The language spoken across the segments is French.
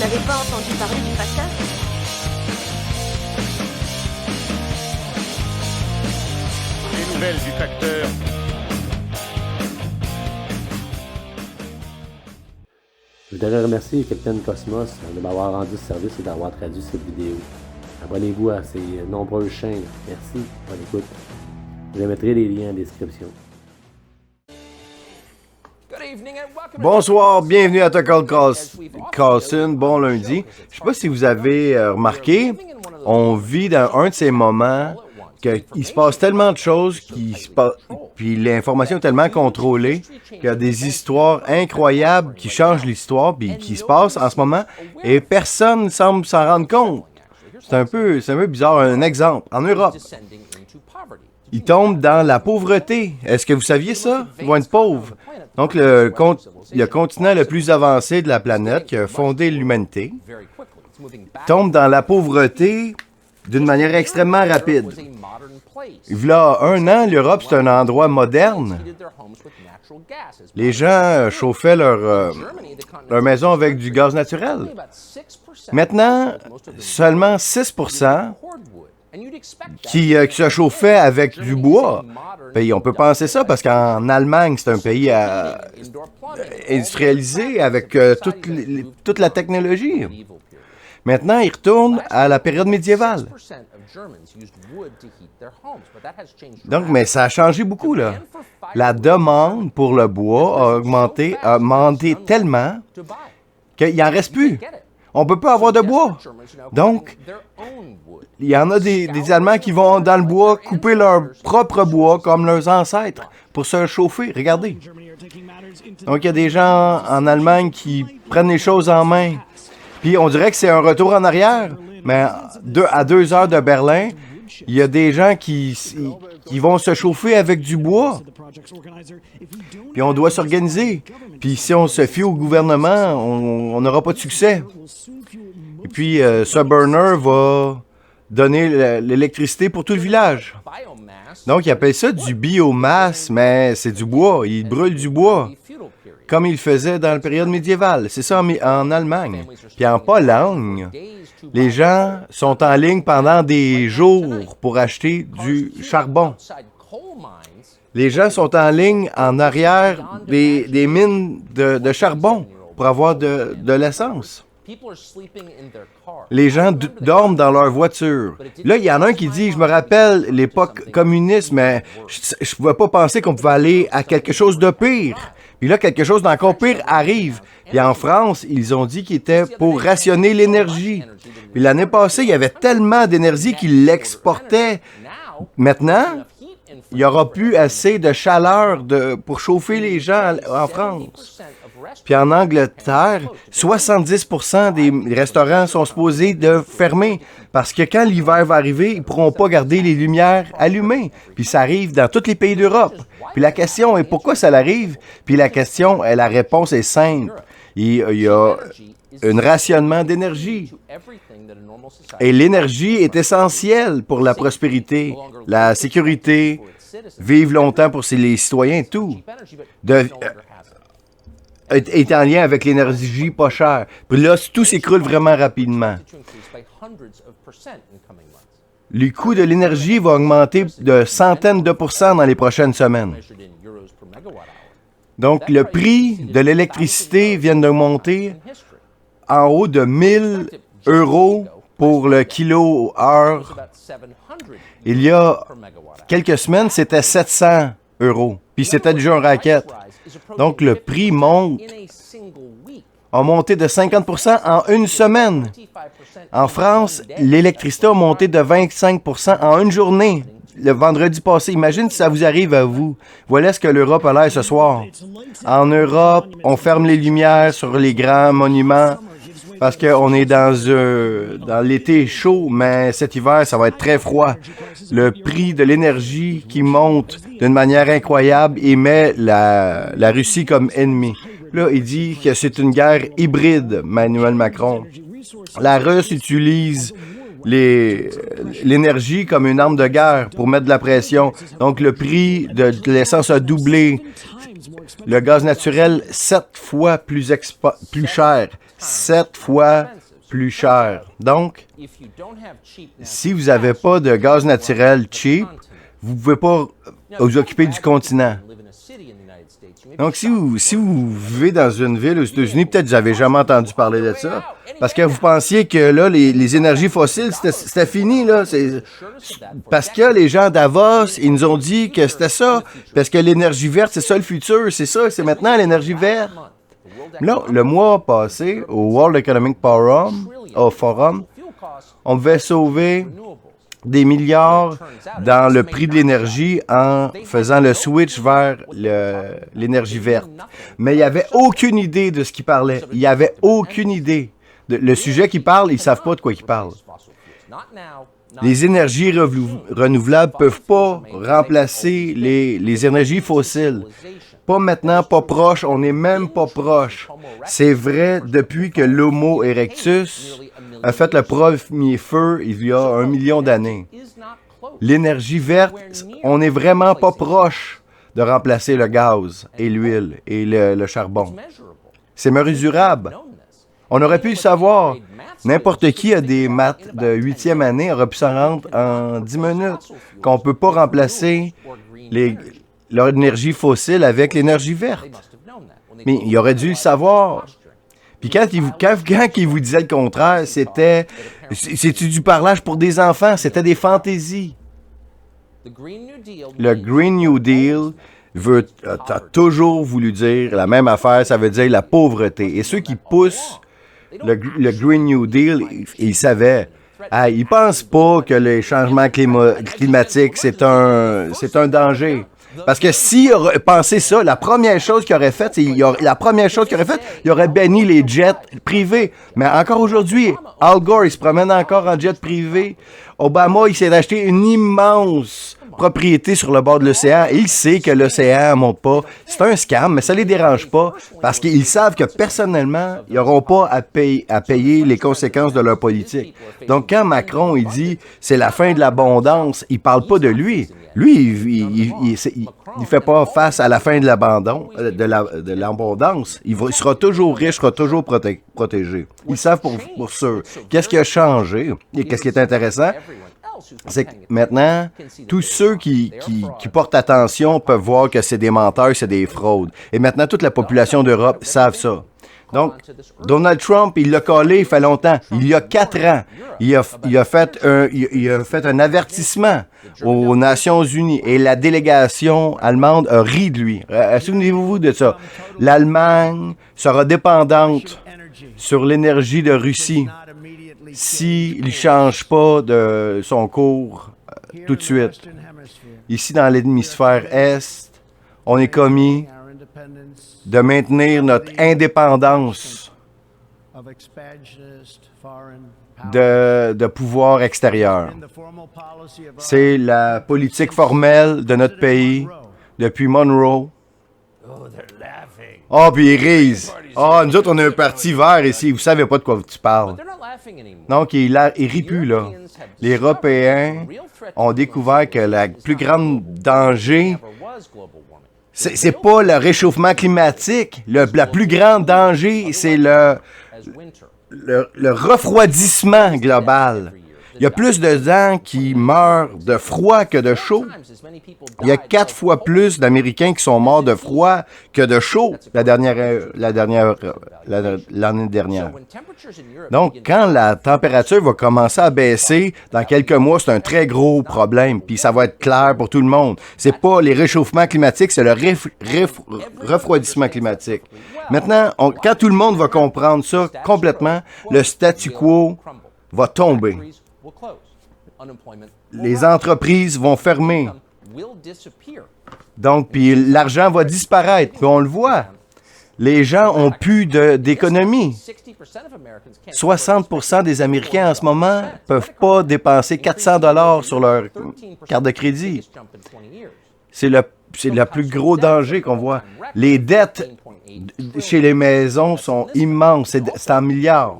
n'avez pas entendu parler du facteur? Les nouvelles du facteur. Je voudrais remercier Capitaine Cosmos de m'avoir rendu ce service et d'avoir traduit cette vidéo. Abonnez-vous à ses nombreuses chaînes. Merci. Bonne écoute. Je mettrai les liens en description. Bonsoir, bienvenue à Tucker Carlson, bon lundi. Je sais pas si vous avez remarqué, on vit dans un de ces moments qu'il se passe tellement de choses, puis l'information est tellement contrôlée qu'il y a des histoires incroyables qui changent l'histoire, puis qui se passent en ce moment, et personne ne semble s'en rendre compte. C'est un peu bizarre. Un exemple, en Europe, ils tombent dans la pauvreté. Est-ce que vous saviez ça? Ils vont être pauvres. Donc, le continent le plus avancé de la planète, qui a fondé l'humanité, tombe dans la pauvreté d'une manière extrêmement rapide. Il y a un an, l'Europe, c'est un endroit moderne. Les gens chauffaient leur maison avec du gaz naturel. Maintenant, seulement 6% qui se chauffaient avec du bois. On peut penser ça parce qu'en Allemagne, c'est un pays industrialisé avec toute la technologie. Maintenant, ils retournent à la période médiévale. Donc, mais ça a changé beaucoup, là. La demande pour le bois a augmenté tellement qu'il n'en reste plus. On ne peut pas avoir de bois. Donc, il y en a des Allemands qui vont dans le bois couper leur propre bois comme leurs ancêtres pour se chauffer. Regardez. Donc, il y a des gens en Allemagne qui prennent les choses en main. Puis, on dirait que c'est un retour en arrière. Mais à 2 heures de Berlin, il y a des gens qui vont se chauffer avec du bois. Puis on doit s'organiser. Puis si on se fie au gouvernement, on n'aura pas de succès. Et puis ce burner va donner l'électricité pour tout le village. Donc ils appellent ça du biomasse, mais c'est du bois. Ils brûlent du bois, comme ils faisaient dans la période médiévale. C'est ça en Allemagne. Puis en Pologne, les gens sont en ligne pendant des jours pour acheter du charbon. Les gens sont en ligne en arrière des mines de charbon pour avoir de l'essence. Les gens dorment dans leur voiture. Là, il y en a un qui dit, je me rappelle l'époque communiste, mais je ne pouvais pas penser qu'on pouvait aller à quelque chose de pire. Puis là, quelque chose d'encore pire arrive. Puis en France, ils ont dit qu'ils étaient pour rationner l'énergie. Puis l'année passée, il y avait tellement d'énergie qu'ils l'exportaient. Maintenant, il n'y aura plus assez de chaleur pour chauffer les gens en France. Puis en Angleterre, 70% des restaurants sont supposés de fermer parce que quand l'hiver va arriver, ils ne pourront pas garder les lumières allumées. Puis ça arrive dans tous les pays d'Europe. Puis la question est pourquoi ça arrive? Puis la réponse est simple. Il y a un rationnement d'énergie. Et l'énergie est essentielle pour la prospérité, la sécurité, vivre longtemps pour les citoyens et tout. Est en lien avec l'énergie pas chère. Puis là, tout s'écroule vraiment rapidement. Le coût de l'énergie va augmenter de centaines de pourcents dans les prochaines semaines. Donc, le prix de l'électricité vient de monter en haut de 1000 € pour le kilo-heure. Il y a quelques semaines, c'était 700 €. Puis c'était déjà une raquette. Donc, le prix a monté de 50% en une semaine. En France, l'électricité a monté de 25% en une journée. Le vendredi passé, imagine si ça vous arrive à vous. Voilà ce que l'Europe a l'air ce soir. En Europe, on ferme les lumières sur les grands monuments parce qu'on est dans l'été chaud, mais cet hiver, ça va être très froid. Le prix de l'énergie qui monte d'une manière incroyable et met la Russie comme ennemie. Là, il dit que c'est une guerre hybride, Emmanuel Macron. La Russie utilise l'énergie comme une arme de guerre pour mettre de la pression. Donc, le prix de l'essence a doublé. Le gaz naturel, 7 fois plus cher. 7 fois plus cher. Donc, si vous n'avez pas de gaz naturel cheap, vous ne pouvez pas vous occuper du continent. Donc, si vous vivez dans une ville aux États-Unis, peut-être que vous n'avez jamais entendu parler de ça, parce que vous pensiez que là, les énergies fossiles, c'était fini, là. Parce que les gens d'Avos, ils nous ont dit que c'était ça, parce que l'énergie verte, c'est ça le futur, c'est ça, c'est maintenant l'énergie verte. Là, le mois passé, au World Economic Forum, on devait sauver des milliards dans le prix de l'énergie en faisant le switch vers l'énergie verte. Mais il n'y avait aucune idée de ce qu'il parlait. Il n'y avait aucune idée. Le sujet qu'il parle, ils ne savent pas de quoi il parle. Les énergies renouvelables ne peuvent pas remplacer les énergies fossiles. Pas maintenant, pas proche, on n'est même pas proche. C'est vrai depuis que l'Homo erectus a fait le premier feu il y a 1 million d'années. L'énergie verte, on n'est vraiment pas proche de remplacer le gaz et l'huile et le charbon. C'est mesurable. On aurait pu le savoir. N'importe qui a des maths de 8e année aurait pu s'en rendre en 10 minutes qu'on ne peut pas remplacer l'énergie fossile avec l'énergie verte. Mais il aurait dû le savoir. Puis quand il vous disait le contraire, c'est du parlage pour des enfants, c'était des fantaisies. Le Green New Deal a toujours voulu dire la même affaire, ça veut dire la pauvreté. Et ceux qui poussent le Green New Deal, ils savaient. Ils ne pensent pas que les changements climatiques, c'est un danger. Parce que s'il aurait pensé ça, la première chose qu'il aurait faite, il aurait banni les jets privés. Mais encore aujourd'hui, Al Gore, il se promène encore en jet privé. Obama, il s'est acheté une immense propriété sur le bord de l'océan et il sait que l'océan ne monte pas. C'est un scam, mais ça ne les dérange pas parce qu'ils savent que personnellement, ils n'auront pas à payer les conséquences de leur politique. Donc quand Macron, il dit « c'est la fin de l'abondance », il ne parle pas de lui. Lui, il fait pas face à la fin de l'abondance. Il sera toujours riche, sera toujours protégé. Ils savent pour sûr. Qu'est-ce qui a changé et qu'est-ce qui est intéressant? C'est que maintenant, tous ceux qui portent attention peuvent voir que c'est des menteurs, c'est des fraudes. Et maintenant, toute la population d'Europe savent ça. Donc, Donald Trump, il l'a collé il fait longtemps. Il y a 4 ans, il a fait un avertissement aux Nations Unies et la délégation allemande a ri de lui. Souvenez-vous de ça. L'Allemagne sera dépendante sur l'énergie de Russie s'il ne change pas de son cours tout de suite. Ici, dans l'hémisphère Est, on est commis de maintenir notre indépendance de pouvoir extérieur. C'est la politique formelle de notre pays depuis Monroe. Oh, puis ils rient. Nous autres, on a un parti vert ici. Vous savez pas de quoi tu parles. Donc, il rit plus, là. Les Européens ont découvert que le plus grand danger, c'est pas le réchauffement climatique. Le plus grand danger, c'est le refroidissement global. Il y a plus de gens qui meurent de froid que de chaud. Il y a 4 fois plus d'Américains qui sont morts de froid que de chaud l'année dernière. Donc, quand la température va commencer à baisser, dans quelques mois, c'est un très gros problème. Puis ça va être clair pour tout le monde. C'est pas les réchauffements climatiques, c'est le refroidissement climatique. Maintenant, quand tout le monde va comprendre ça complètement, le statu quo va tomber. Les entreprises vont fermer. Donc, puis l'argent va disparaître. Puis on le voit. Les gens ont plus d'économie. 60% des Américains en ce moment ne peuvent pas dépenser 400 $ sur leur carte de crédit. C'est le plus gros danger qu'on voit. Les dettes chez les maisons sont immenses. C'est en milliards.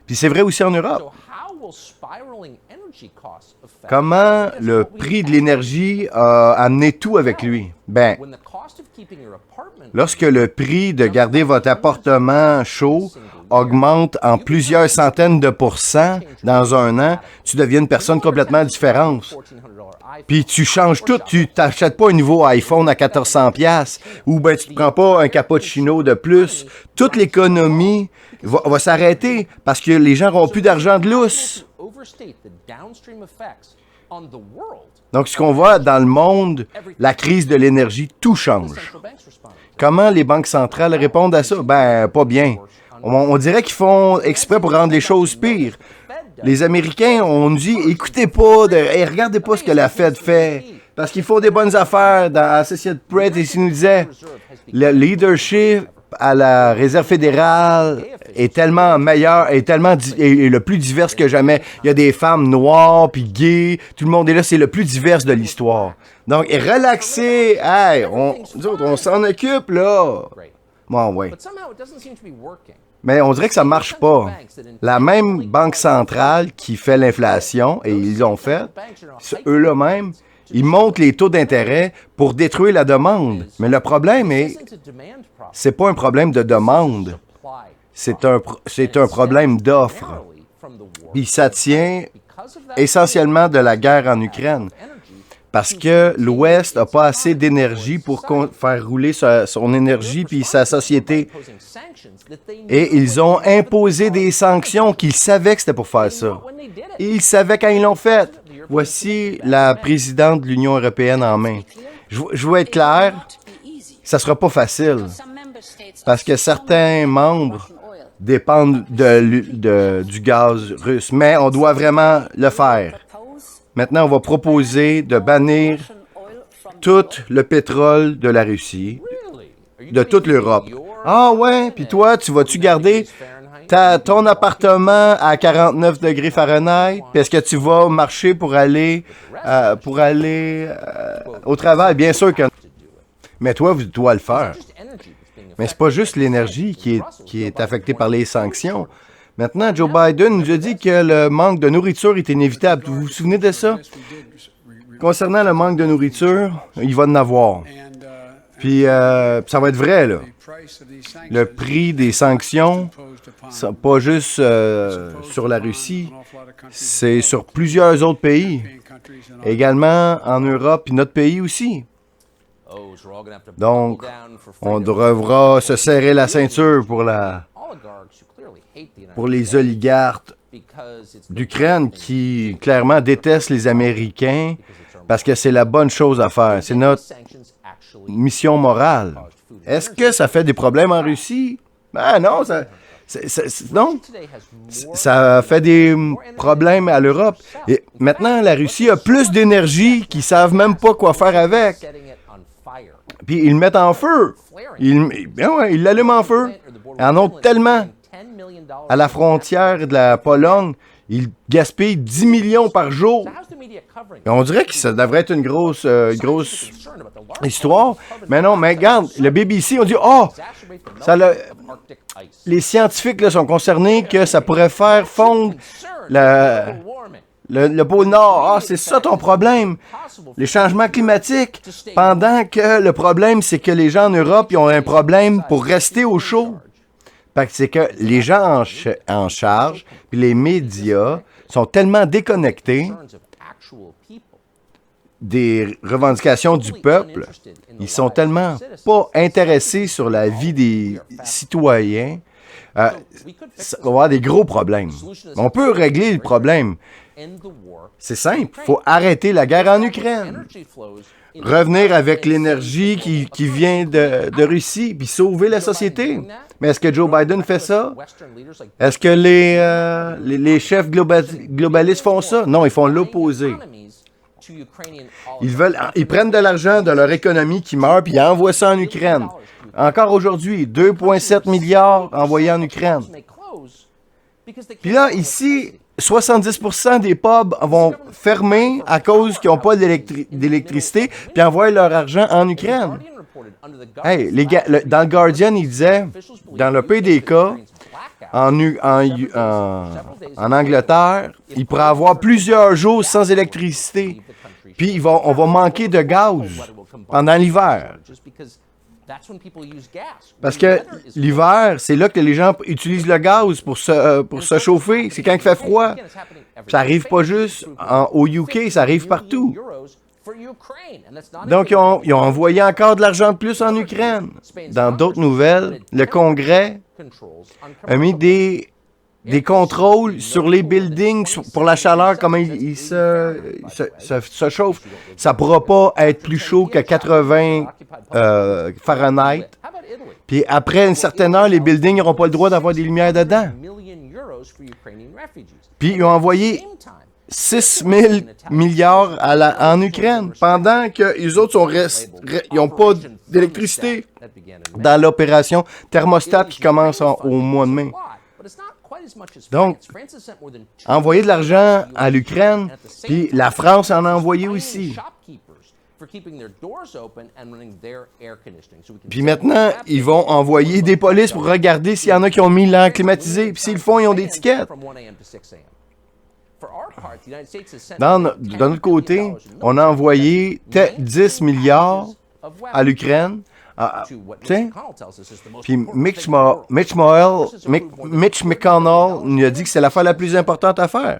Puis c'est vrai aussi en Europe. Comment le prix de l'énergie a amené tout avec lui? Ben, lorsque le prix de garder votre appartement chaud augmente en plusieurs centaines de pourcents dans un an, tu deviens une personne complètement différente. Puis tu changes tout, tu t'achètes pas un nouveau iPhone à 1400$ ou ben tu te prends pas un cappuccino de plus. Toute l'économie va s'arrêter parce que les gens n'auront plus d'argent de lousse. Donc ce qu'on voit dans le monde, la crise de l'énergie, tout change. Comment les banques centrales répondent à ça? Ben, pas bien. On dirait qu'ils font exprès pour rendre les choses pires. Les Américains ont dit, écoutez pas, regardez pas ce que la Fed fait, parce qu'ils font des bonnes affaires. Dans Associated Press, ils nous disaient, le leadership à la Réserve fédérale est tellement meilleur, est le plus divers que jamais. Il y a des femmes noires, puis gays, tout le monde est là, c'est le plus divers de l'histoire. Donc, relaxez, hey, on s'en occupe, là. Bon, ouais. Mais on dirait que ça ne marche pas. La même banque centrale qui fait l'inflation, et ils l'ont fait, eux-là même, ils montent les taux d'intérêt pour détruire la demande. Mais le problème c'est pas un problème de demande, c'est un problème d'offre. Puis ça tient essentiellement de la guerre en Ukraine. Parce que l'Ouest n'a pas assez d'énergie pour faire rouler son énergie puis sa société. Et ils ont imposé des sanctions qu'ils savaient que c'était pour faire ça. Et ils savaient quand ils l'ont fait. Voici la présidente de l'Union européenne en main. Je veux être clair, ça ne sera pas facile. Parce que certains membres dépendent du gaz russe. Mais on doit vraiment le faire. Maintenant, on va proposer de bannir tout le pétrole de la Russie, de toute l'Europe. Ah ouais, puis toi, tu vas-tu garder ton appartement à 49 degrés Fahrenheit? Puis est-ce que tu vas marcher pour aller au travail? Bien sûr que non. Mais toi, tu dois le faire. Mais c'est pas juste l'énergie qui est affectée par les sanctions. Maintenant, Joe Biden nous a dit que le manque de nourriture est inévitable. Vous vous souvenez de ça? Concernant le manque de nourriture, il va en avoir. Puis, ça va être vrai, là. Le prix des sanctions, c'est pas juste sur la Russie, c'est sur plusieurs autres pays. Également en Europe, puis notre pays aussi. Donc, on devra se serrer la ceinture pour les oligarques d'Ukraine qui, clairement, détestent les Américains parce que c'est la bonne chose à faire. C'est notre mission morale. Est-ce que ça fait des problèmes en Russie? Ben non, non. Ça fait des problèmes à l'Europe. Et maintenant, la Russie a plus d'énergie qu'ils ne savent même pas quoi faire avec. Puis ils le mettent en feu. Ils l'allument en feu. Ils en ont tellement. À la frontière de la Pologne, ils gaspillent 10 millions par jour. Et on dirait que ça devrait être une grosse histoire. Mais non, mais regarde, le BBC, on dit, les scientifiques là, sont concernés que ça pourrait faire fondre le pôle Nord. Ah, c'est ça ton problème. Les changements climatiques. Pendant que le problème, c'est que les gens en Europe, ils ont un problème pour rester au chaud. Parce que c'est que les gens en charge, puis les médias sont tellement déconnectés des revendications du peuple, ils sont tellement pas intéressés sur la vie des citoyens, ça va avoir des gros problèmes. On peut régler le problème. C'est simple, il faut arrêter la guerre en Ukraine. Revenir avec l'énergie qui vient de Russie, puis sauver la société. Mais est-ce que Joe Biden fait ça? Est-ce que les chefs globalistes font ça? Non, ils font l'opposé. Ils prennent de l'argent de leur économie qui meurt, puis ils envoient ça en Ukraine. Encore aujourd'hui, 2,7 milliards envoyés en Ukraine. Puis là, ici, 70% des pubs vont fermer à cause qu'ils n'ont pas d'électricité, puis envoient leur argent en Ukraine. Hey, dans le Guardian, il disait, dans le pays des cas, en Angleterre, il pourrait avoir plusieurs jours sans électricité. Puis on va manquer de gaz pendant l'hiver. Parce que l'hiver, c'est là que les gens utilisent le gaz pour se chauffer. C'est quand il fait froid. Ça arrive pas juste au UK, ça arrive partout. Donc, ils ont envoyé encore de l'argent de plus en Ukraine. Dans d'autres nouvelles, le Congrès a mis des contrôles sur les buildings pour la chaleur, comment ils se chauffent. Ça ne pourra pas être plus chaud que 80 Fahrenheit. Puis après une certaine heure, les buildings n'auront pas le droit d'avoir des lumières dedans. Puis ils ont envoyé 6 000 milliards en Ukraine, pendant que les autres n'ont pas d'électricité dans l'opération thermostat qui commence au mois de mai. Donc, envoyer de l'argent à l'Ukraine, puis la France en a envoyé aussi. Puis maintenant, ils vont envoyer des polices pour regarder s'il y en a qui ont mis l'air climatisé, puis s'ils le font, ils ont des tickets. D'un autre côté, on a envoyé 10 milliards à l'Ukraine. Puis Mitch McConnell nous a dit que c'est l'affaire la plus importante à faire.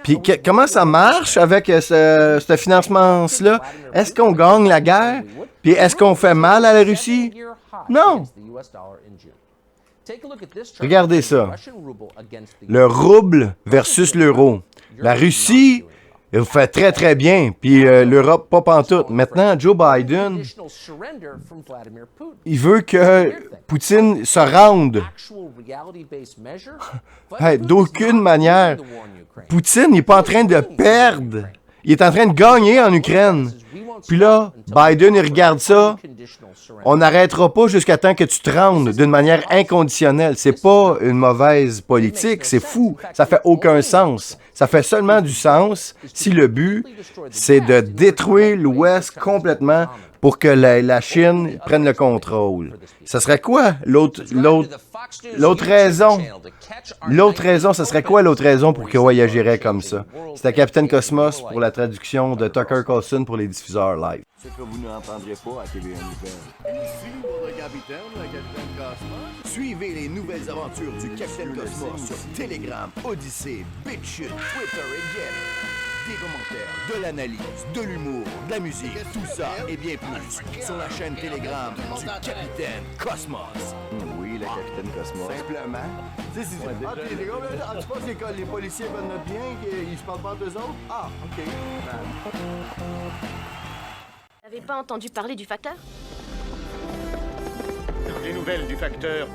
Puis comment ça marche avec ce financement-là? Est-ce qu'on gagne la guerre? Puis est-ce qu'on fait mal à la Russie? Non. Regardez ça. Le rouble versus l'euro. La Russie fait très, très bien, puis l'Europe, pas pantoute. Maintenant, Joe Biden, il veut que Poutine se rende. D'aucune manière. Poutine n'est pas en train de perdre. Il est en train de gagner en Ukraine. Puis là, Biden, il regarde ça. On n'arrêtera pas jusqu'à temps que tu te rendes d'une manière inconditionnelle. C'est pas une mauvaise politique, c'est fou. Ça fait aucun sens. Ça fait seulement du sens si le but, c'est de détruire l'Ouest complètement pour que la Chine prenne le contrôle. Ça serait quoi l'autre raison? L'autre raison, ce serait quoi l'autre raison pour qu'il agirait comme ça? C'était Capitaine Cosmos pour la traduction de Tucker Carlson pour les diffuseurs live. Ce que vous n'entendrez pas à TVA Nouvelles. Ici votre capitaine, le Capitaine Cosmos. Suivez les nouvelles aventures du Capitaine Cosmos sur Telegram, Odyssey, BitChute, Twitter et Get. Des commentaires, de l'analyse, de l'humour, de la musique, tout ça et bien plus sur la chaîne Telegram du Capitaine Cosmos. Oui, le Capitaine Cosmos. Simplement. Tu sais, si les gars, tu penses que les policiers veulent notre bien, qu'ils se parlent pas d'eux autres? Ah, OK. T'avais pas entendu parler du facteur? Des nouvelles du facteur